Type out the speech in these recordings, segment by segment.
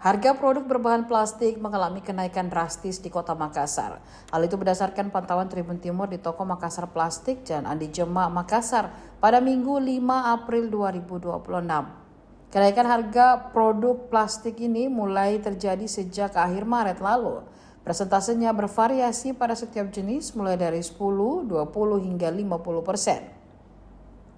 Harga produk berbahan plastik mengalami kenaikan drastis di Kota Makassar. Hal itu berdasarkan pantauan Tribun Timur di toko Makassar Plastik Jalan Andi Jema, Makassar pada Minggu 5 April 2026. Kenaikan harga produk plastik ini mulai terjadi sejak akhir Maret lalu. Persentasenya bervariasi pada setiap jenis mulai dari 10, 20 hingga 50%.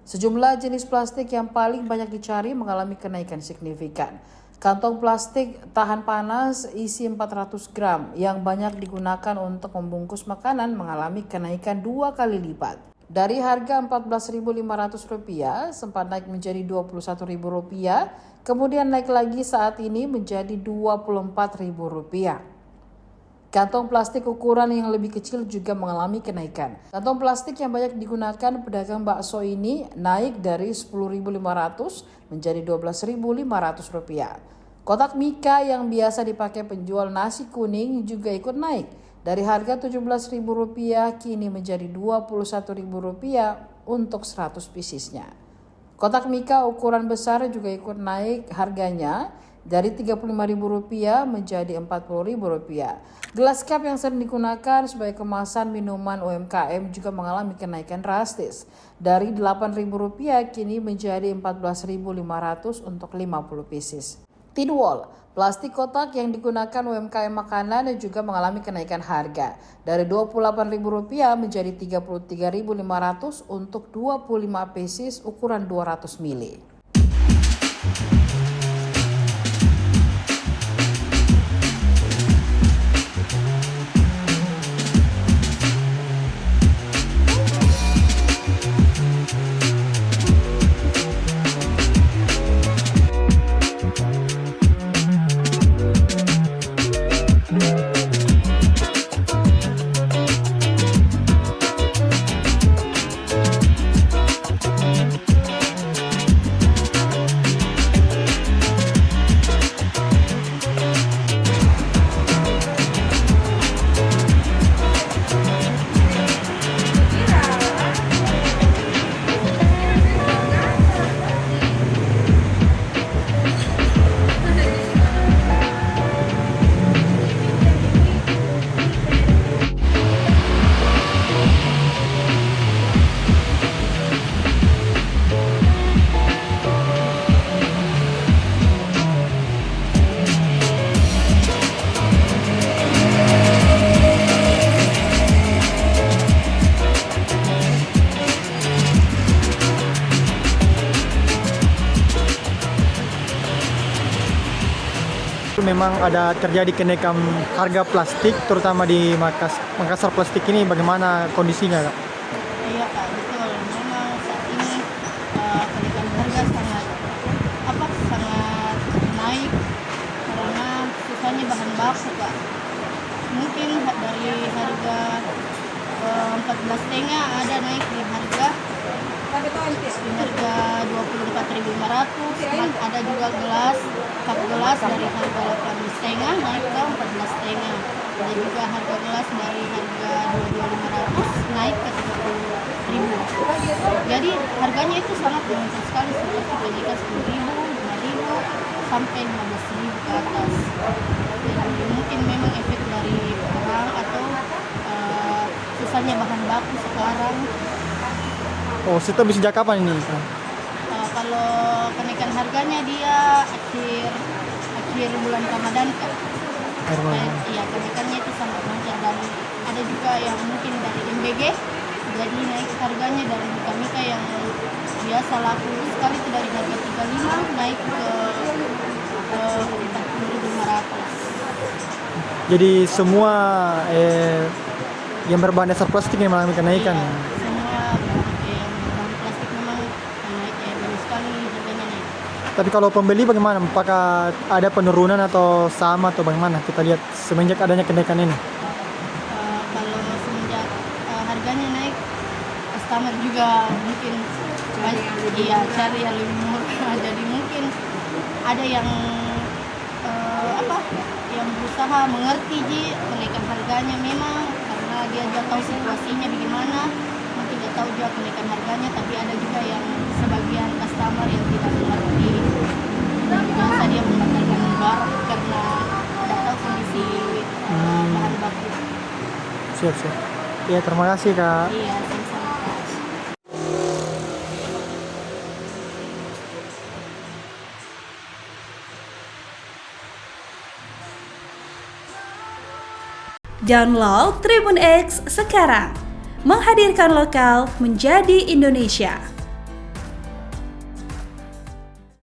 Sejumlah jenis plastik yang paling banyak dicari mengalami kenaikan signifikan. Kantong plastik tahan panas isi 400 gram yang banyak digunakan untuk membungkus makanan mengalami kenaikan 2 kali lipat. Dari harga Rp14.500 sempat naik menjadi Rp21.000, kemudian naik lagi saat ini menjadi Rp24.000. Kantong plastik ukuran yang lebih kecil juga mengalami kenaikan. Kantong plastik yang banyak digunakan pedagang bakso ini naik dari Rp10.500 menjadi Rp12.500. Kotak mika yang biasa dipakai penjual nasi kuning juga ikut naik. Dari harga Rp17.000 kini menjadi Rp21.000 untuk 100 piecesnya. Kotak mika ukuran besar juga ikut naik harganya dari Rp35.000 menjadi Rp40.000. Gelas cup yang sering digunakan sebagai kemasan minuman UMKM juga mengalami kenaikan drastis. Dari Rp8.000 kini menjadi Rp14.500 untuk 50 pieces. Tin wall, plastik kotak yang digunakan UMKM makanan juga mengalami kenaikan harga. Dari Rp28.000 menjadi Rp33.500 untuk 25 pieces ukuran 200 ml. Memang ada terjadi kenaikan harga plastik, terutama di Makassar Plastik ini. Bagaimana kondisinya, Kak? Iya Kak, betul. Memang saat ini kenaikan harga sangat naik karena susahnya bahan baku Kak. Mungkin dari harga 14,5 ada naik di harga Rp24.500. Ada juga cup gelas dari harga 8,5 naik ke 14,5. Ada juga harga gelas dari harga Rp22.500 naik ke Rp30.000. Jadi harganya itu sangat meningkat sekali, seperti kenaikan Rp10.000, Rp5.000 sampai Rp15.000 ke atas. Jadi mungkin memang efek dari perang atau susahnya bahan baku sekarang. Oh, itu sejak kapan ini? Kalau kenaikan harganya dia akhir bulan Ramadan Kak. Iya, kenaikannya itu sangat lancar, dan ada juga yang mungkin dari MBG jadi naik harganya dari mika yang biasa laku sekali itu dari harga Rp35 naik ke Rp40.500. Jadi semua yang berbahan dasar plastik yang mengalami kenaikan. Iya, semua yang berbahan plastik memang naik, banyak sekali harganya naik. Tapi kalau pembeli bagaimana? Apakah ada penurunan atau sama atau bagaimana? Kita lihat semenjak adanya kenaikan ini. Kalau semenjak harganya naik, customer juga mungkin banyak cari yang lebih murah. Jadi mungkin ada yang yang berusaha mengerti kenaikan harganya memang karena dia juga tahu situasinya bagaimana. Mungkin dia tahu juga kenaikan harganya, tapi ada juga yang sebagian customer yang tidak mengerti. Biasa dia membatalkan barang karena Siap. Iya, terima kasih Kak. Iya, sama-sama Kak. Download Tribun X sekarang, menghadirkan lokal menjadi Indonesia.